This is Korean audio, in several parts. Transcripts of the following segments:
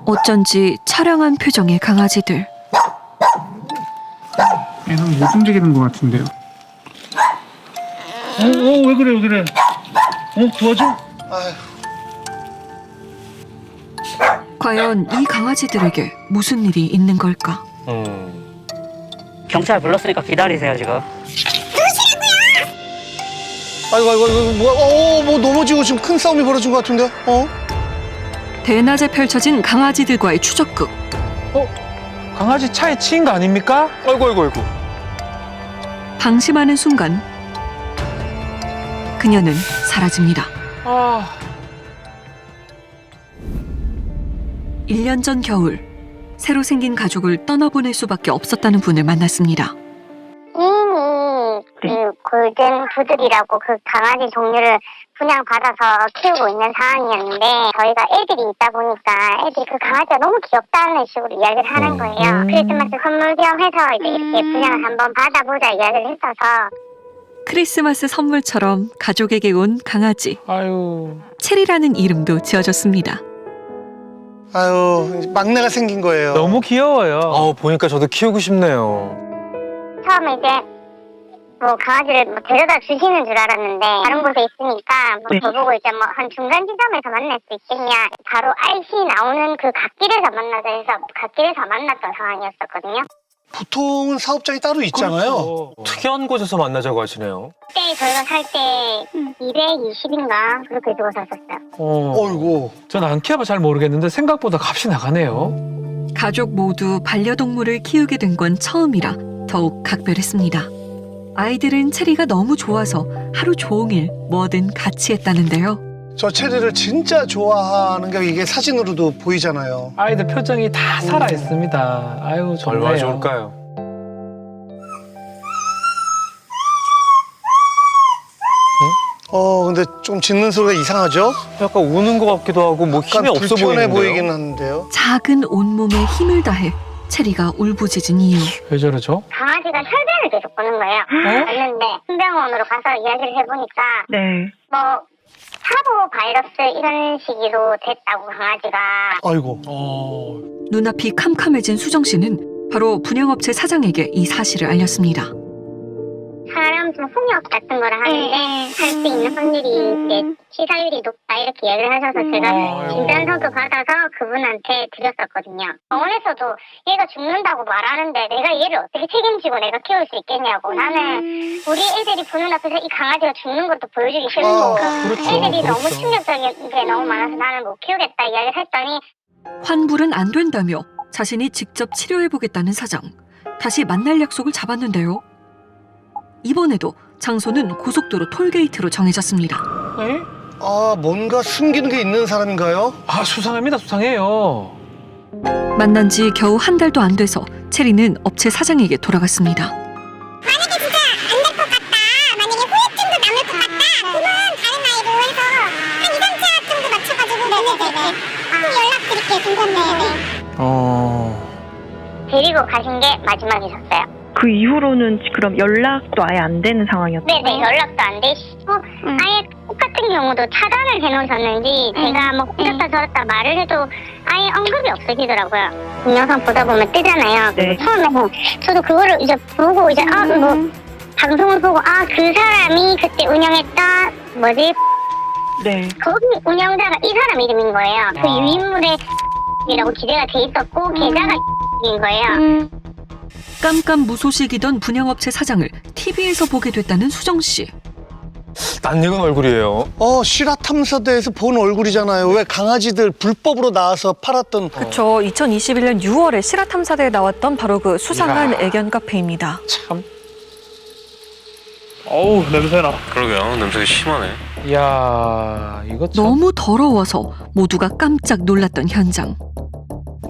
어쩐지 처량한 표정의 강아지들. 얘는 못 움직이는 것 같은데요. 왜 그래, 왜 그래? 도와줘? 아휴. 과연 이 강아지들에게 무슨 일이 있는 걸까? 경찰 불렀으니까 기다리세요 지금. 아이고, 뭐야? 뭐 넘어지고 지금 큰 싸움이 벌어진 것 같은데요? 대낮에 펼쳐진 강아지들과의 추적극. 강아지 차에 치인 거 아닙니까? 아이고. 방심하는 순간 그녀는 사라집니다. 1년 전 겨울, 새로 생긴 가족을 떠나보낼 수밖에 없었다는 분을 만났습니다. 이미 그 골든 푸들이라고 그 강아지 종류를 분양받아서 키우고 있는 상황이었는데 저희가 애들이 있다 보니까 애들이 그 강아지가 너무 귀엽다는 식으로 이야기를 하는 거예요. 크리스마스 선물 겸 해서 이제 이렇게 분양을 한번 받아보자 이야기를 했어서 크리스마스 선물처럼 가족에게 온 강아지. 아유. 체리라는 이름도 지어졌습니다. 아유, 막내가 생긴 거예요. 너무 귀여워요. 보니까 저도 키우고 싶네요. 처음에 이제 뭐 강아지를 뭐 데려다 주시는 줄 알았는데 다른 곳에 있으니까 뭐 저보고 이제 뭐 한 중간 지점에서 만날 수 있겠냐, 바로 RC 나오는 그 갓길에서 만나자 해서 갓길에서 만났던 상황이었었거든요. 보통은 사업장이 따로 있잖아요. 특이한 곳에서 만나자고 하시네요. 그때 저희가 살 때 220인가 그렇게 주고 샀었어요. 어이구. 전 안 키워봐 잘 모르겠는데 생각보다 값이 나가네요. 가족 모두 반려동물을 키우게 된 건 처음이라 더욱 각별했습니다. 아이들은 체리가 너무 좋아서 하루 종일 뭐든 같이 했다는데요. 저 체리를 진짜 좋아하는 게 이게 사진으로도 보이잖아요. 아이들 표정이 다 살아 있습니다. 아유 좋네요. 얼마나 좋을까요? 근데 좀 짖는 소리가 이상하죠? 약간 우는 것 같기도 하고 뭐 힘이 약간 없어 불편해 보이는데요. 보이긴 하는데요. 작은 온몸에 힘을 다해 체리가 울부짖은 이유. 왜 저러죠? 강아지가 혈변을 계속 보는 거예요. 왔는데 신병원으로 가서 이야기를 해보니까 뭐 사보 바이러스 이런 식으로 됐다고 강아지가. 아이고. 눈앞이 캄캄해진 수정 씨는 바로 분양업체 사장에게 이 사실을 알렸습니다. 사람 좀 홍역 같은 거를 하는데 할 수 있는 확률이 이제 치사율이 높다 이렇게 이야기를 하셔서 제가 진단서도 받아서 그분한테 드렸었거든요. 병원에서도 얘가 죽는다고 말하는데 내가 얘를 어떻게 책임지고 내가 키울 수 있겠냐고. 나는 우리 애들이 보는 앞에서 이 강아지가 죽는 것도 보여주기 싫고 애들이 너무 충격적인 게 너무 많아서 나는 못 키우겠다 이야기를 했더니 환불은 안 된다며 자신이 직접 치료해보겠다는 사장. 다시 만날 약속을 잡았는데요. 이번에도 장소는 고속도로 톨게이트로 정해졌습니다. 에? 뭔가 숨기는 게 있는 사람인가요? 수상합니다. 수상해요. 만난 지 겨우 한 달도 안 돼서 체리는 업체 사장에게 돌아갔습니다. 만약에 진짜 안 될 것 같다, 만약에 후유증도 남을 것 같다, 그러면 다른 나이로 해서 한 2, 3차 정도 맞춰가지고 꼭 연락드릴게요. 데리고 가신 게 마지막이셨어요. 그 이후로는 그럼 연락도 아예 안 되는 상황이었죠? 네네, 연락도 안 되시고 아예 똑같은 경우도 차단을 해놓으셨는지 제가 뭐 이렇다 저렇다 말을 해도 아예 언급이 없으시더라고요. 동영상 보다 보면 뜨잖아요. 네. 처음에 저도 그거를 이제 보고 이제 뭐 방송을 보고 그 사람이 그때 운영했다 뭐지? 네. 거기 운영자가 이 사람 이름인 거예요. 그 유인물에 이라고 기재가 돼 있었고 계좌가 인 거예요. 깜깜무소식이던 분양업체 사장을 TV에서 보게 됐다는 수정 씨. 낯익은 얼굴이에요. 실화탐사대에서 본 얼굴이잖아요. 왜 강아지들 불법으로 나와서 팔았던. 그렇죠. 2021년 6월에 실화탐사대에 나왔던 바로 그 수상한 애견 카페입니다. 참. 어우 냄새나. 그러게요. 냄새가 심하네. 이야 이거 참. 너무 더러워서 모두가 깜짝 놀랐던 현장.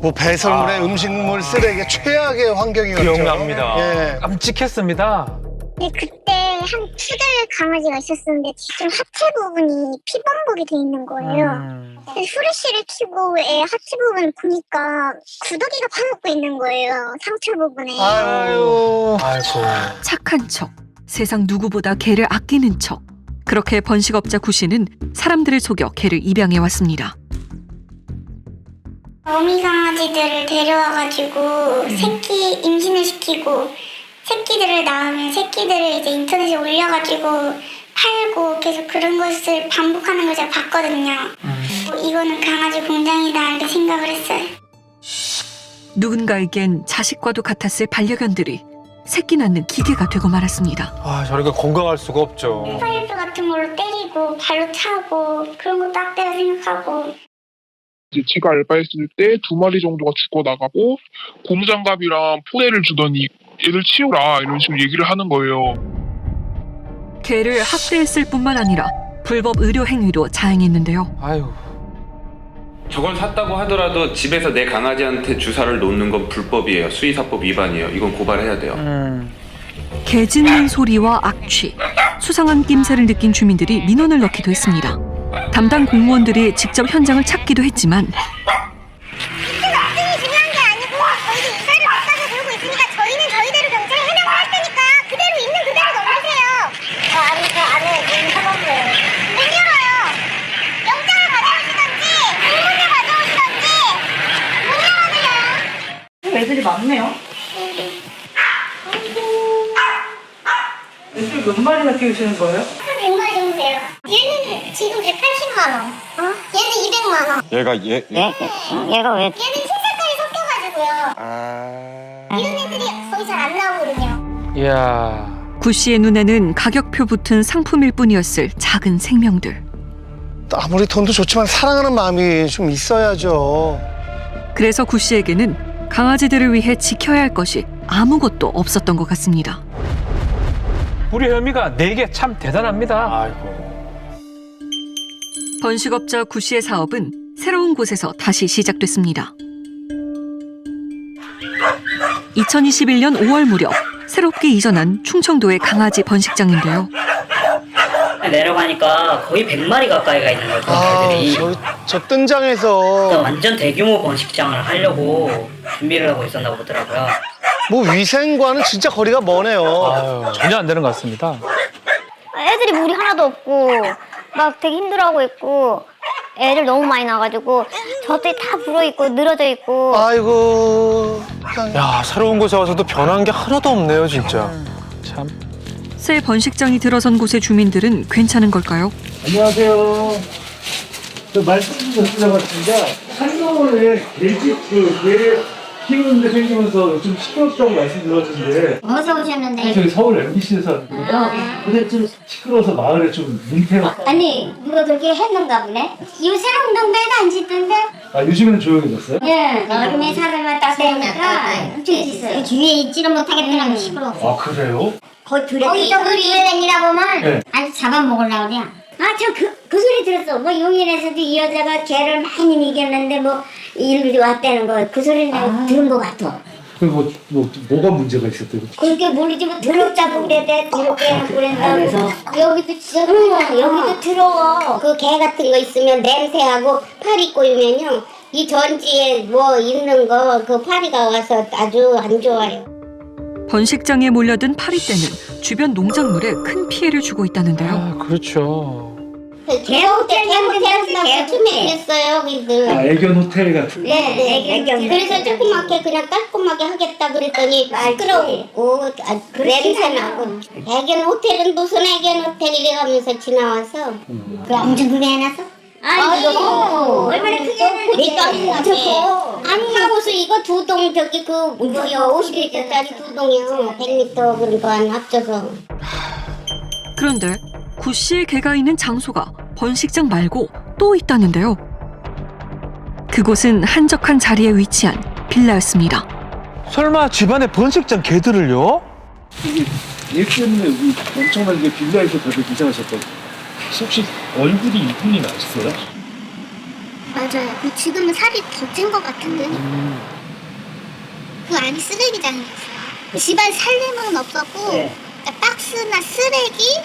뭐 배설물에 음식물 쓰레기 최악의 환경이었죠. 기억납니다. 예. 깜찍했습니다. 네, 그때 한 2달 강아지가 있었는데 지금 하체 부분이 피범벅이 돼 있는 거예요. 후레쉬를 켜고 애 하체 부분 보니까 구더기가 파먹고 있는 거예요. 상처 부분에. 아유. 착한 척, 세상 누구보다 개를 아끼는 척. 그렇게 번식업자 구 씨는 사람들을 속여 개를 입양해 왔습니다. 어미 강아지들을 데려와가지고 새끼 임신을 시키고 새끼들을 낳으면 새끼들을 이제 인터넷에 올려가지고 팔고 계속 그런 것을 반복하는 걸 제가 봤거든요. 이거는 강아지 공장이다 이렇게 생각을 했어요. 누군가에겐 자식과도 같았을 반려견들이 새끼 낳는 기계가 되고 말았습니다. 아, 저렇게 건강할 수가 없죠. 파이프 같은 걸로 때리고 발로 차고 그런 것도 악대라 생각하고. 이제 제가 알바했을 때 2마리 정도가 죽어 나가고 고무장갑이랑 포대를 주더니 얘들 치우라 이런 식으로 얘기를 하는 거예요. 개를 학대했을 뿐만 아니라 불법 의료 행위도 자행했는데요. 아유. 저걸 샀다고 하더라도 집에서 내 강아지한테 주사를 놓는 건 불법이에요. 수의사법 위반이에요. 이건 고발해야 돼요. 개 짖는 소리와 악취, 수상한 낌새를 느낀 주민들이 민원을 넣기도 했습니다. 담당 공무원들이 직접 현장을 찾기도 했지만 학생이 중요한 게 아니고 저희도 이사를 못 가서 그러고 있으니까 저희는 저희대로 경찰에 해명을 할 테니까 그대로 있는 그대로 넘기세요. 저 안에 있는 사범부예요. 못 열어요. 영장을 가져오시던지 공문을 가져오시던지 못 열어드려요. 애들이 많네요. 애들 몇 마리나 키우시는 거예요? 한 100마리 정도 돼요. 얘는 지금 180만 원. 얘는 200만 원. 얘가 얘가 왜? 얘는 흰색깔이 섞여가지고요. 이런 애들이 거의 잘 안 나오거든요. 이야. 구 씨의 눈에는 가격표 붙은 상품일 뿐이었을 작은 생명들. 아무리 돈도 좋지만 사랑하는 마음이 좀 있어야죠. 그래서 구 씨에게는 강아지들을 위해 지켜야 할 것이 아무것도 없었던 것 같습니다. 우리 혐의가 4개 참 대단합니다. 아이고. 번식업자 구 씨의 사업은 새로운 곳에서 다시 시작됐습니다. 2021년 5월 무렵 새롭게 이전한 충청도의 강아지 번식장인데요. 내려가니까 거의 100마리 가까이가 있는 거예요. 개들이. 저 뜬장에서 그러니까 완전 대규모 번식장을 하려고 준비를 하고 있었나 보더라고요. 뭐 위생과는 진짜 거리가 머네요. 아유, 전혀 안 되는 것 같습니다. 애들이 물이 하나도 없고 막 되게 힘들어하고 있고 애들 너무 많이 나가지고 저들이 다 불어있고 늘어져 있고. 아이고. 야, 새로운 곳에 와서도 변한 게 하나도 없네요, 진짜. 참. 새 번식장이 들어선 곳의 주민들은 괜찮은 걸까요? 안녕하세요. 저 말씀 좀 여쭤봤습니다. 한동훈의 돼지 개를 키우는데 생기면서 좀 시끄럽다고 말씀 들었는데 어디서 오셨는데? 저희 서울 MBC에서 왔는데요. 근데 좀 시끄러워서 마을에 좀 민폐가. 아니 누가 그렇게 했는가 보네? 요새는 운동장에도 안 짓던데? 아 요즘에는 조용해졌어요? 예, 여름에 사람을 딱 되니까 엄청 있어요. 주위에 있지를 못하겠더라고 시끄러워. 아 그래요? 거기서 그 뒤에 다니라고만 네. 아주 잡아먹으려고 그래. 그 소리 들었어. 뭐 용인에서도 이 여자가 개를 많이 이겼는데 뭐 일일이 왔다는 거 그 소리를 내가 들은 것 같아. 그리고 뭐가 문제가 있었대요? 그렇게 모르지 뭐 더럽다고 그랬대. 더럽게 하고 그랬다고. 여기도 진짜 여기도 더러워. 그 개 같은 거 있으면 냄새하고 파리 꼬이면요 이 전지에 뭐 있는 거 그 파리가 와서 아주 안 좋아요. 번식장에 몰려든 파리떼는 주변 농작물에 큰 피해를 주고 있다는데요. 아, 그렇죠. 개가 투명했어요, 거기들. 아 애견 호텔 같은. 네, 애견. 그래서 조그맣게 그냥 깔끔하게 하겠다 그랬더니 시끄러워. 냄새 나고. 애견 호텔은 무슨 애견 호텔이래 하면서 지나와서. 그 엄청 크게 해놨어? 아이고, 얼마나 크게 해놨어? 아니, 하고서 이거 2동 저기 그 뭐야 50리터짜리 2동이요. 100m 그러니까 합쳐서. 그런데 구 씨의 개가 있는 장소가 번식장 말고 또 있다는데요. 그곳은 한적한 자리에 위치한 빌라였습니다. 설마 집안에 번식장 개들을요? 얘 때문에 우리 엄청나게 빌라에서 다들 긴장하셨다고. 혹시 얼굴이 이분이 나셨어요? 맞아요. 지금은 살이 더 찐 것 같은데. 그 안이 쓰레기장이었어요. 집안 살림은 없었고 그러니까 박스나 쓰레기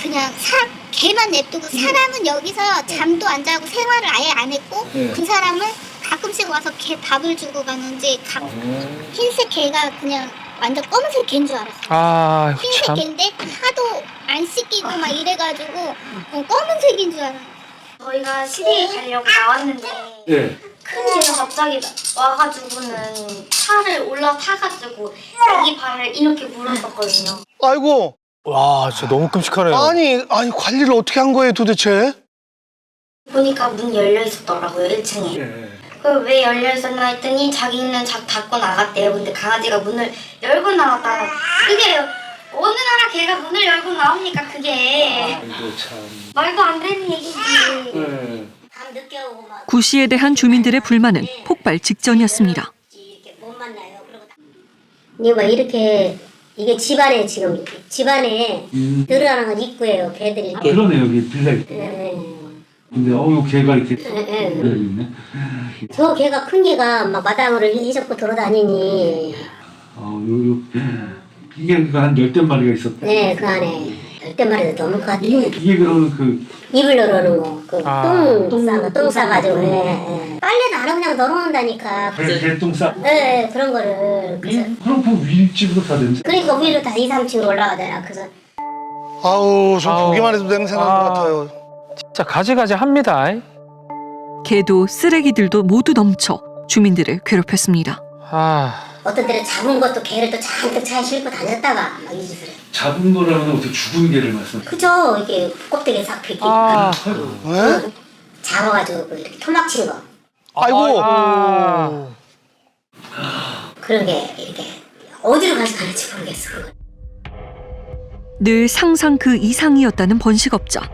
그냥 개만 냅두고 사람은 여기서 잠도 안 자고 생활을 아예 안 했고 그 사람은 가끔씩 와서 개 밥을 주고 가는지 흰색 개가 그냥 완전 검은색 개인 줄 알았어요. 아, 흰색 참. 개인데 하도 안 씻기고 막 이래가지고 검은색인 줄 알았어요. 저희가 시댁에 가려고 나왔는데 네. 그 큰애가 갑자기 와가지고는 차를 올라타가지고 자기 발을 이렇게 물었었거든요. 아이고. 와, 진짜 너무 끔찍하네요. 아니 관리를 어떻게 한 거예요 도대체? 보니까 문이 열려 있었더라고요, 1층에. 그걸 왜 열려 있었나 했더니 자기는 닫고 나갔대요. 근데 강아지가 문을 열고 나갔다가 그게 어느 나라 개가 문을 열고 나옵니까 그게. 아이고 참. 말도 안 되는 얘기지. 네. 밤 늦게 오고 막. 구 씨에 대한 주민들의 불만은 폭발 직전이었습니다. 이렇게 못 만나요. 그러고 뭐 이렇게 이게 집안에 지금 집안에 들어가는 건 입구예요. 개들이. 그러네 여기 빌라 있고. 근데 개가 이렇게 있네. 저 개가 큰 개가 막 마당으로 해적고 돌아다니니. 이게 한 10대 마리가 있었대. 네, 그 안에 10대 마리도 넘을 것 같아요. 이게 그러면 입을 넣어놓는 거, 똥 싸가지고, 빨래도 안 하고 그냥 넣어놓는다니까. 개똥 싸. 네, 그런 거를. 그래서 그럼 그 윗집으로 다 냄새. 그러니까 위로 다 2, 3층으로 올라가잖아. 그래서 아우 좀 보기만 해도 냄새 나는 것 같아요. 진짜 가지가지 합니다. 개도 쓰레기들도 모두 넘쳐 주민들을 괴롭혔습니다. 어떤 때는 잡은 것도 개를 또 잔뜩 차에 싣고 다녔다가 막 이 짓을 해. 잡은 거라면 어떻게 죽은 개를 말씀하세요? 그죠? 이렇게 껍데기 싹 벗기고. 네? 잡아가지고 이렇게 토막친 거. 아이고. 그런 게 이렇게 어디로 가서 가는지 모르겠어. 그건. 늘 상상 그 이상이었다는 번식업자.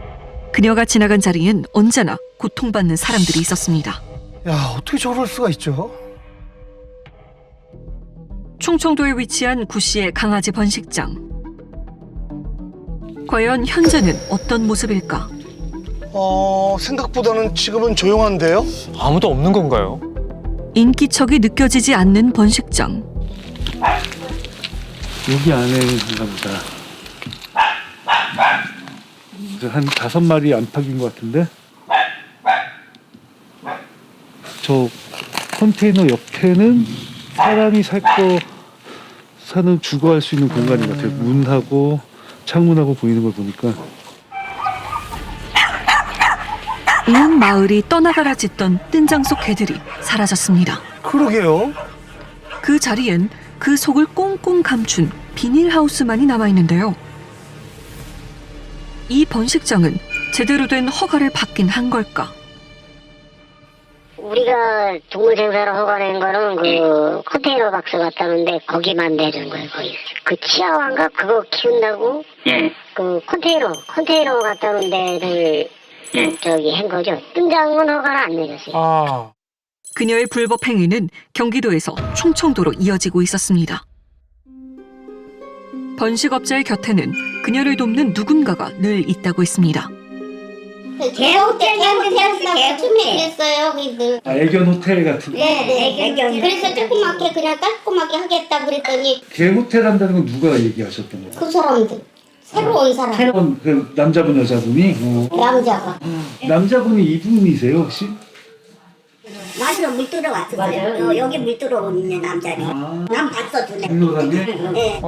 그녀가 지나간 자리엔 언제나 고통받는 사람들이 있었습니다. 야 어떻게 저럴 수가 있죠? 충청도에 위치한 구 씨의 강아지 번식장. 과연 현재는 어떤 모습일까? 생각보다는 지금은 조용한데요? 아무도 없는 건가요? 인기척이 느껴지지 않는 번식장. 여기 안에인가 보다. 한 5마리 안팎인 것 같은데. 저 컨테이너 옆에는 사람이 주거할 수 있는 공간인 것 같아요. 문하고 창문하고 보이는 걸 보니까. 온 마을이 떠나가라 짖던 뜬장 속 개들이 사라졌습니다. 그러게요. 그 자리엔 그 속을 꽁꽁 감춘 비닐하우스만이 남아있는데요. 이 번식장은 제대로 된 허가를 받긴 한 걸까? 우리가 동물 생사를 허가낸 거는 그 컨테이너 박스 같다는데 거기만 내준 거예요. 거기 그 치아와인가 그거 키운다고 그 컨테이너 같다는 데를 저기 한 거죠. 뜬장은 허가를 안 내줬어요. 그녀의 불법 행위는 경기도에서 충청도로 이어지고 있었습니다. 번식업자의 곁에는 그녀를 돕는 누군가가 늘 있다고 했습니다. 개호텔했어요. 애견 호텔 같은. 네, 애견. 그래서 조그맣게 그냥 깔끔하게 하겠다 그랬더니 개 호텔 한다는 건 누가 얘기하셨던 거예요? 그 사람들 새로 온 사람. 새로운 그 남자분 여자분이. 남자가. 남자분이 이분이세요 혹시? 마시러 물 들어왔어. 맞아요. 여기 물 들어오는 남자네. 난 봤어 눈에. 불러다니? 네.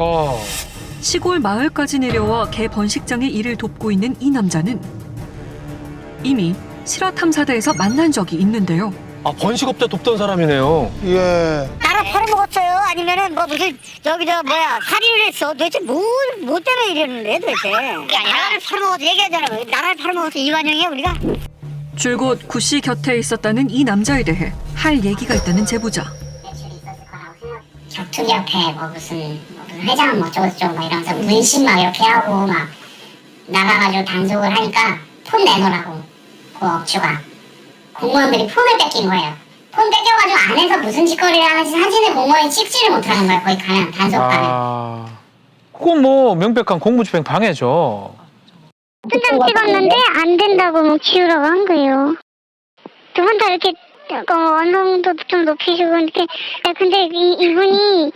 시골 마을까지 내려와 개 번식장의 일을 돕고 있는 이 남자는 이미 실화탐사대에서 만난 적이 있는데요. 번식업자 돕던 사람이네요. 예. 나를 팔아먹었어요? 아니면은 뭐 무슨 살인을 했어? 도대체 뭐 때문에 이러는데 도대체? 나라를 팔아먹어서 얘기하잖아. 나라를 팔아먹어서 이완용이야 우리가? 줄곧 구 씨 곁에 있었다는 이 남자에 대해 할 얘기가 있다는 제보자. 격투기 협회 무슨 회장 저쩌고 이러면서 문신 막 이렇게 하고 막 나가가지고 단속을 하니까 폰 내놓으라고 그 업주가 공무원들이 폰을 뺏긴 거예요. 폰 뺏겨가지고 안에서 무슨 짓거리를 하는지 사진을 공무원이 찍지를 못하는 거예요. 거기 가면 단속 가면. 그건 뭐 명백한 공무집행 방해죠. 뜬장 찍었는데 안 된다고 뭐 지우라고 한 거예요. 두 분 다 이렇게 언성도 좀 높이시고 이렇게 근데 이분이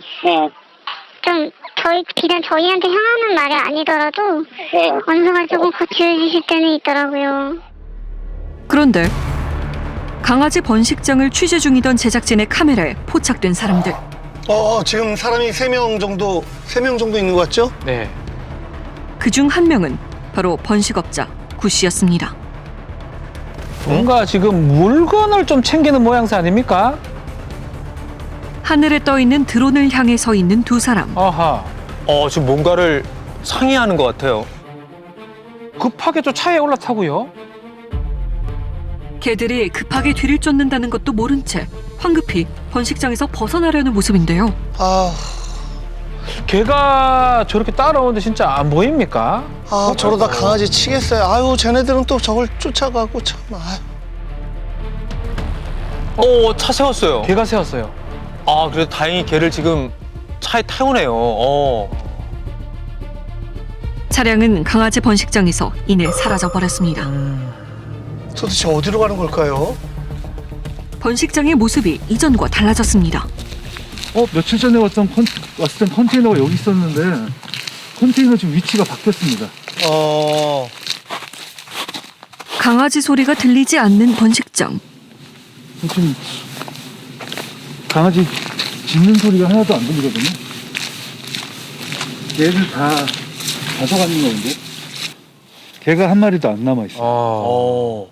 좀 비단 저희한테 향하는 말이 아니더라도 언성을 조금 거칠어지실 때는 있더라고요. 그런데 강아지 번식장을 취재 중이던 제작진의 카메라에 포착된 사람들. 지금 사람이 3명 정도 있는 것 같죠? 네. 그중 한 명은 바로 번식업자 구 씨였습니다. 뭔가 지금 물건을 좀 챙기는 모양새 아닙니까? 하늘에 떠 있는 드론을 향해 서 있는 두 사람. 아하. 지금 뭔가를 상의하는 것 같아요. 급하게 또 차에 올라타고요. 개들이 급하게 뒤를 쫓는다는 것도 모른 채 황급히 번식장에서 벗어나려는 모습인데요. 아, 개가 저렇게 따라오는데 진짜 안 보입니까? 저러다 강아지 치겠어요. 아유, 쟤네들은 또 저걸 쫓아가고 참. 차 세웠어요. 개가 세웠어요. 그래도 다행히 걔를 지금 차에 태우네요. 차량은 강아지 번식장에서 이내 사라져 버렸습니다. 도대체 어디로 가는 걸까요? 번식장의 모습이 이전과 달라졌습니다. 며칠 전에 왔던 컨테이너가 여기 있었는데 컨테이너 지금 위치가 바뀌었습니다. 강아지 소리가 들리지 않는 번식장. 지금 강아지 짖는 소리가 하나도 안 들리거든요. 얘를 다 가져가는 건데 개가 한 마리도 안 남아 있어요.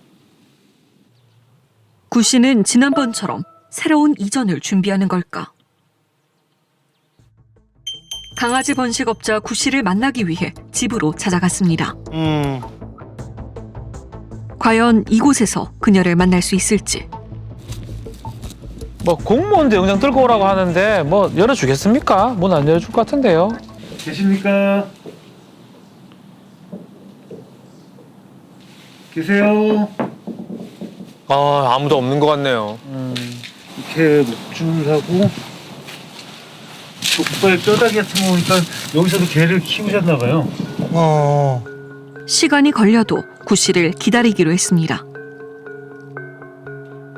구 씨는 지난번처럼 새로운 이전을 준비하는 걸까? 강아지 번식업자 구 씨를 만나기 위해 집으로 찾아갔습니다. 과연 이곳에서 그녀를 만날 수 있을지. 뭐 공무원도 영장 들고 오라고 하는데 뭐 열어주겠습니까? 문 안 열어줄 것 같은데요. 계십니까? 계세요? 아무도 없는 것 같네요. 이렇게 목줄하고 족발 뼈다귀 같은 거 보니까 여기서도 개를 키우셨나 봐요. 시간이 걸려도 구 씨를 기다리기로 했습니다.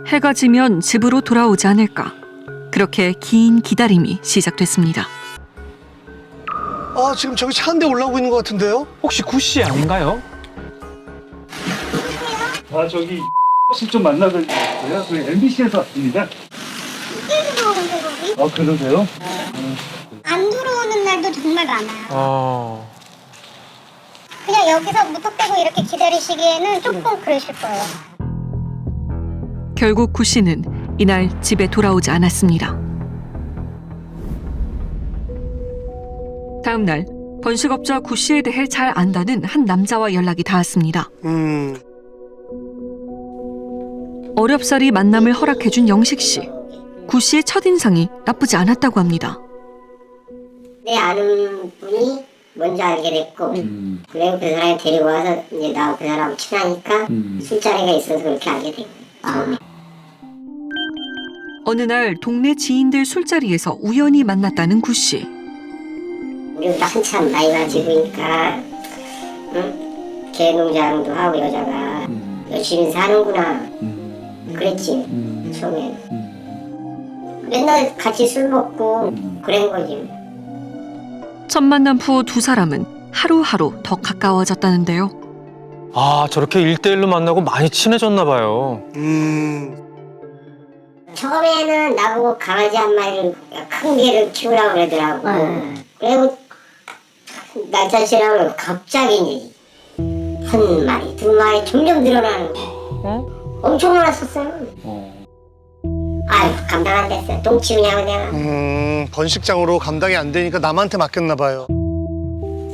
해가 지면 집으로 돌아오지 않을까. 그렇게 긴 기다림이 시작됐습니다. 지금 저기 차 한 대 올라오고 있는 것 같은데요? 혹시 구씨 아닌가요? 저기 혹시 좀 만나뵙겠어요? 그 MBC에서 왔습니다. 그러세요? 안 들어오는 날도 정말 많아요. 그냥 여기서 무턱대고 이렇게 기다리시기에는 조금 그러실 거예요. 결국 구 씨는 이날 집에 돌아오지 않았습니다. 다음 날 번식업자 구 씨에 대해 잘 안다는 한 남자와 연락이 닿았습니다. 어렵사리 만남을 허락해준 영식 씨. 구 씨의 첫인상이 나쁘지 않았다고 합니다. 내 아는 분이 먼저 알게 됐고, 그리고 그 사람이 데리고 와서 이제 나하고 그 사람 친하니까 술자리가 있어서 그렇게 알게 된 거예요. 어느 날 동네 지인들 술자리에서 우연히 만났다는 구 씨. 우리도 한참 나이가 지으니까 개 농장도 하고 여자가 열심히 사는구나 그랬지 처음에는. 맨날 같이 술 먹고 그런 거지. 첫 만남 후 두 사람은 하루하루 더 가까워졌다는데요. 저렇게 1대1로 만나고 많이 친해졌나 봐요. 처음에는 나보고 강아지 한 마리를 큰 개를 키우라고 그러더라고. 그리고 날짜시라고 갑자기 이제 한 마리, 두 마리 점점 늘어나는 거. 엄청 많았었어요. 아유, 감당 안 됐어요. 똥 치우냐고 내가. 번식장으로 감당이 안 되니까 남한테 맡겼나 봐요.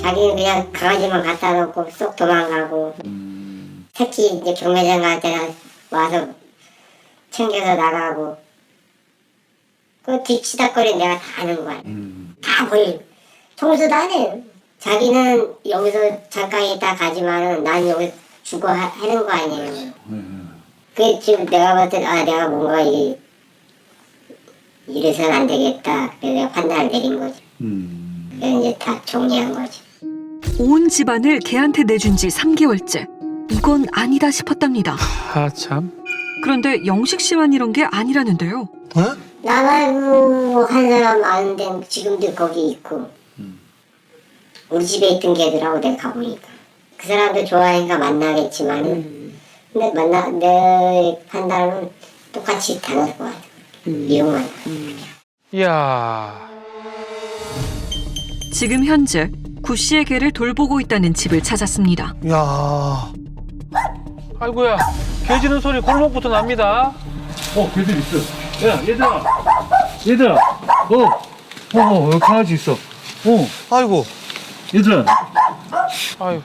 자기는 그냥 강아지만 갖다 놓고 쏙 도망가고. 새끼 이제 경매장 갈 때는 와서 챙겨서 나가고. 그 뒤치다거리 내가 다 하는 거야. 다 거의 청소도 안 해요. 자기는 여기서 잠깐 있다 가지만은 난 여기 죽어 하는 거 아니에요. 그 지금 내가 봤을 때 내가 뭔가 이래서는 안 되겠다. 그래서 내가 판단을 내린 거지. 그래서 이제 다 정리한 거지. 온 집안을 개한테 내준 지 3개월째. 이건 아니다 싶었답니다. 참. 그런데 영식 씨만 이런 게 아니라는데요. 나 말고 한 사람 아는데 지금도 거기 있고 우리 집에 있던 개들하고 내가 가보니까 그 사람도 좋아하니까 만나겠지만 근데 내 판단은 똑같이 다를 것 같아. 이용만. 이야. 지금 현재 구 씨의 개를 돌보고 있다는 집을 찾았습니다. 야, 아이고야, 개 짖는 소리 골목부터 납니다. 개들 있어. 야, 얘들아. 여기 강아지 있어. 아이고. 얘들아. 아이고.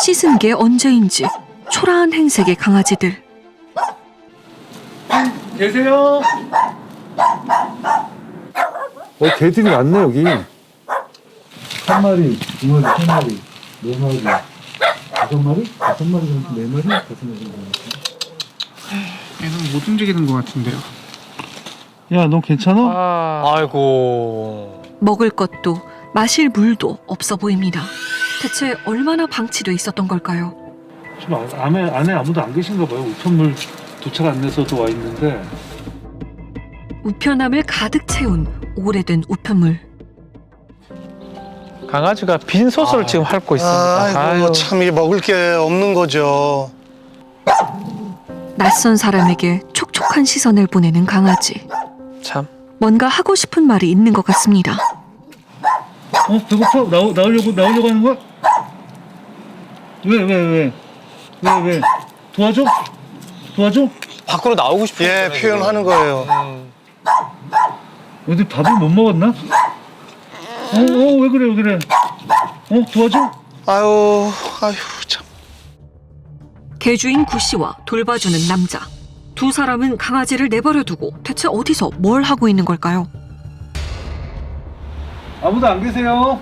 씻은 게 언제인지 초라한 행색의 강아지들. 계세요? 개들이 많네, 여기. 한 마리, 두 마리, 세 마리, 네 마리, 다섯 마리? 다섯 마리 정도, 네 마리? 다섯 마리 정도. 얘는 못 움직이는 것 같은데요. 야, 너 괜찮아? 아이고. 먹을 것도 마실 물도 없어 보입니다. 대체 얼마나 방치돼 있었던 걸까요? 지금 안에 아무도 안 계신가 봐요. 우편물 도착 안내서도 와 있는데. 우편함을 가득 채운 오래된 우편물. 강아지가 빈소스를 지금 핥고 있습니다. 아이고, 참 이게 먹을 게 없는 거죠. 낯선 사람에게 촉촉한 시선을 보내는 강아지. 참. 뭔가 하고 싶은 말이 있는 것 같습니다. 배고파? 나오려고 하는 거야? 왜? 도와줘? 밖으로 나오고 싶은 예, 표현하는 거예요. 어디 밥을 못 먹었나? 왜 그래? 도와줘? 아유, 참. 개주인 구씨와 돌봐주는 남자. 두 사람은 강아지를 내버려 두고 대체 어디서 뭘 하고 있는 걸까요? 아무도 안 계세요?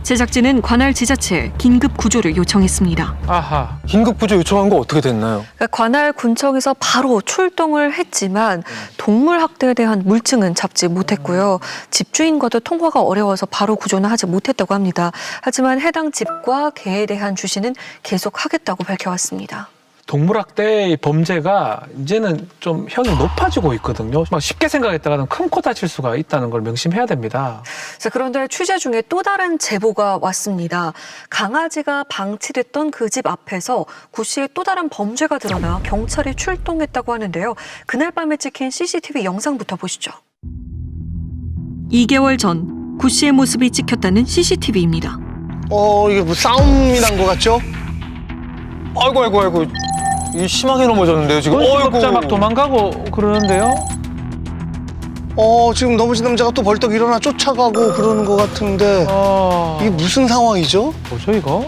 제작진은 관할 지자체에 긴급 구조를 요청했습니다. 아하. 긴급 구조 요청한 거 어떻게 됐나요? 그러니까 관할 군청에서 바로 출동을 했지만 동물 학대에 대한 물증은 잡지 못했고요. 집주인과도 통화가 어려워서 바로 구조는 하지 못했다고 합니다. 하지만 해당 집과 개에 대한 주시는 계속 하겠다고 밝혀왔습니다. 동물학대의 범죄가 이제는 좀 형이 높아지고 있거든요. 막 쉽게 생각했다가는 큰 코 다칠 수가 있다는 걸 명심해야 됩니다. 자, 그런데 취재 중에 또 다른 제보가 왔습니다. 강아지가 방치됐던 그 집 앞에서 구 씨의 또 다른 범죄가 드러나 경찰이 출동했다고 하는데요. 그날 밤에 찍힌 CCTV 영상부터 보시죠. 2개월 전 구 씨의 모습이 찍혔다는 CCTV입니다. 이게 뭐 싸움이 난 것 같죠? 아이고. 이 심하게 넘어졌는데요, 지금. 혼자 막 도망가고 그러는데요. 지금 넘어진 남자가 또 벌떡 일어나 쫓아가고 그러는 것 같은데 이게 무슨 상황이죠? 뭐죠 이거?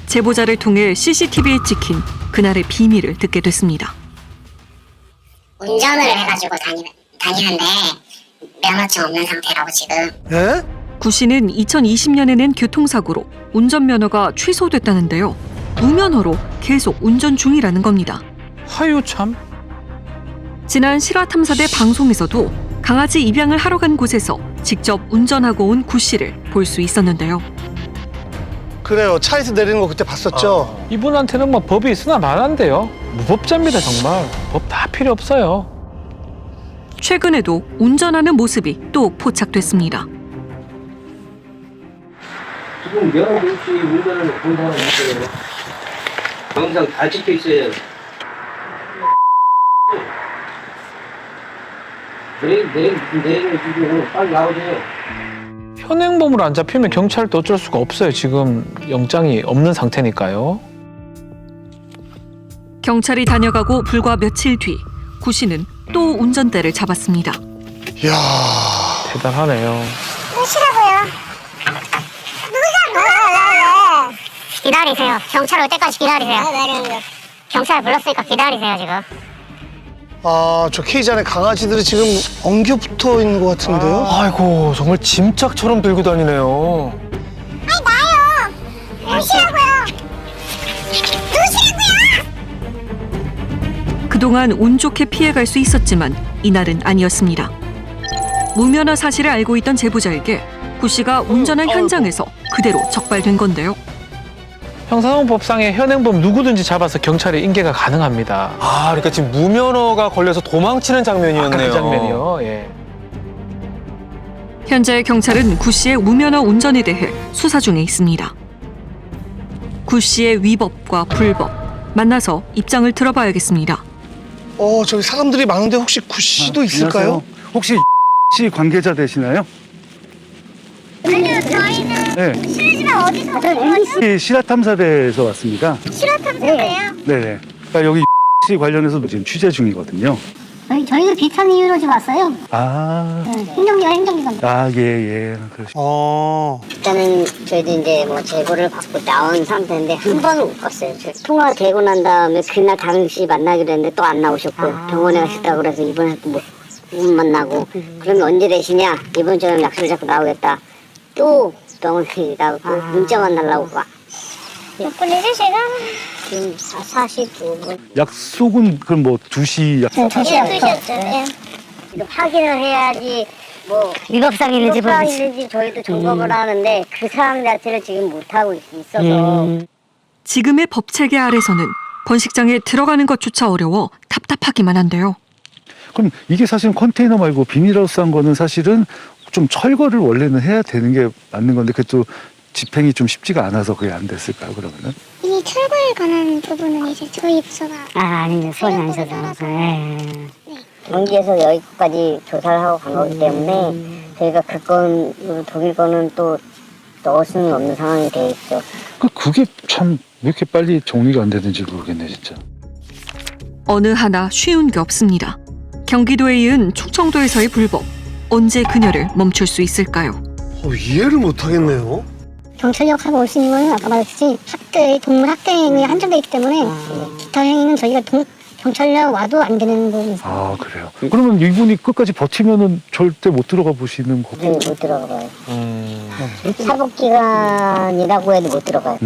제보자를 통해 CCTV에 찍힌 그날의 비밀을 듣게 됐습니다. 운전을 해가지고 다니는데 면허증 없는 상태라고 지금. 예? 구 씨는 2020년에 낸 교통사고로 운전면허가 취소됐다는데요. 무면허로 계속 운전 중이라는 겁니다. 하유 참. 지난 실화탐사대 방송에서도 강아지 입양을 하러 간 곳에서 직접 운전하고 온 구 씨를 볼 수 있었는데요. 그래요. 차에서 내리는 거 그때 봤었죠? 이분한테는 뭐 법이 있으나 말한데요. 무법자입니다 정말. 법 다 필요 없어요. 최근에도 운전하는 모습이 또 포착됐습니다. 지금 여러 명씩 운전을 본 사람이 있어요. 영상 다 찍혀 있어요. 내일 주고 빨리 나오세요. 현행범으로 안 잡히면 경찰도 어쩔 수가 없어요. 지금 영장이 없는 상태니까요. 경찰이 다녀가고 불과 며칠 뒤 구 씨는 또 운전대를 잡았습니다. 이야. 대단하네요. 싫어요. 누가 기다리세요. 경찰 올 때까지 기다리세요. 경찰 불렀으니까 기다리세요 지금. 저 케이지 안에 강아지들이 지금 엉겨 붙어 있는 것 같은데요? 아이고, 정말 짐짝처럼 들고 다니네요. 나요. 누시라고요. 그동안 운 좋게 피해갈 수 있었지만 이날은 아니었습니다. 무면허 사실을 알고 있던 제보자에게 구 씨가 운전한 현장에서 그대로 적발된 건데요. 형사소송법상의 현행범 누구든지 잡아서 경찰에 인계가 가능합니다. 그러니까 지금 무면허가 걸려서 도망치는 장면이었네요. 아까 그 장면이요. 예. 현재 경찰은 구 씨의 무면허 운전에 대해 수사 중에 있습니다. 구 씨의 위법과 불법, 만나서 입장을 들어봐야겠습니다. 저기 사람들이 많은데 혹시 구 씨도 있을까요? 혹시 씨 관계자 되시나요? 아니요, 저희는 네. 실례지만 어디서 오신 거죠? 이 실화탐사대에서 왔습니다. 실화탐사대예요? 네네. 그러니까 여기 씨 관련해서 지금 취재 중이거든요. 저희도 비슷한 이유로 지금 왔어요. 아, 행정기관. 아, 예. 그러시. 일단은 저희도 이제 뭐 제보를 받고 나온 상태인데 한 번은 못 봤어요. 통화가 되고 난 다음에 그날 당시 만나기로 했는데 또 안 나오셨고 병원에 가셨다고 그래서 이번에 또 못 만나고 그러면 언제 되시냐? 이번 주에 약속을 잡고 나오겠다. 또 병원에 나오고 문자만 달라고 막. 몇 분이지 지금? 지금 45분. 약속은 그럼 뭐 2시 약. 2시였죠. 예. 확인을 해야지 뭐 위법사항이 있는지 저희도 점검을 하는데 그 사항 자체를 지금 못하고 있어서 지금의 법 체계 아래서는 번식장에 들어가는 것조차 어려워 답답하기만 한데요. 그럼 이게 사실 컨테이너 말고 비닐하우스 한 거는 사실은 좀 철거를 원래는 해야 되는 게 맞는 건데 그게 또 집행이 좀 쉽지가 않아서 그게 안 됐을까요, 그러면은? 이 철거에 관한 부분은 이제 저희 부서가 아니요 손이 안 써서 경기에서 여기까지 조사를 하고 간 거기 때문에 저희가 그 건 독일 거는 또 넣을 수는 없는 상황이 돼 있죠. 그게 참 왜 이렇게 빨리 정리가 안 되는지 모르겠네, 진짜. 어느 하나 쉬운 게 없습니다. 경기도에 이은 충청도에서의 불법. 언제 그녀를 멈출 수 있을까요? 이해를 못 하겠네요. 경찰력하고 올 수 있는 건 아까 말했듯이 동물 학대행위에 한정돼 있기 때문에 기타 행위는 저희가 경찰력 와도 안 되는 부분이 있어요. 아, 그래요. 그러면 이분이 끝까지 버티면은 절대 못 들어가 보시는 거. 못 들어가 봐요. 사법기관이라고 해도 못 들어가요.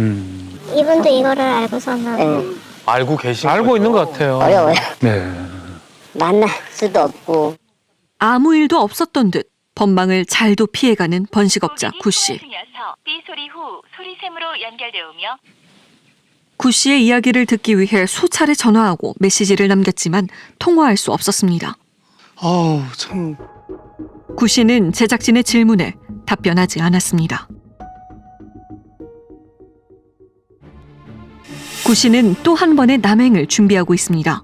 이분도 이거를 알고서 알고 계신 알고 있는 것 같아요. 어려워요. 네. 만날 수도 없고. 아무 일도 없었던 듯 법망을 잘도 피해가는 번식업자 구 씨. 삐 소리 후 소리샘으로 연결되오며 구 씨의 이야기를 듣기 위해 수차례 전화하고 메시지를 남겼지만 통화할 수 없었습니다. 아우 참. 구 씨는 제작진의 질문에 답변하지 않았습니다. 구 씨는 또 한 번의 남행을 준비하고 있습니다.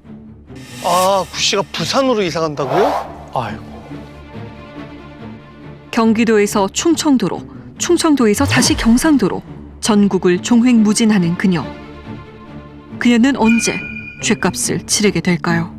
아 구씨가 부산으로 이사 간다고요? 아이고. 경기도에서 충청도로, 충청도에서 다시 경상도로 전국을 종횡무진하는 그녀. 그녀는 언제 죗값을 치르게 될까요?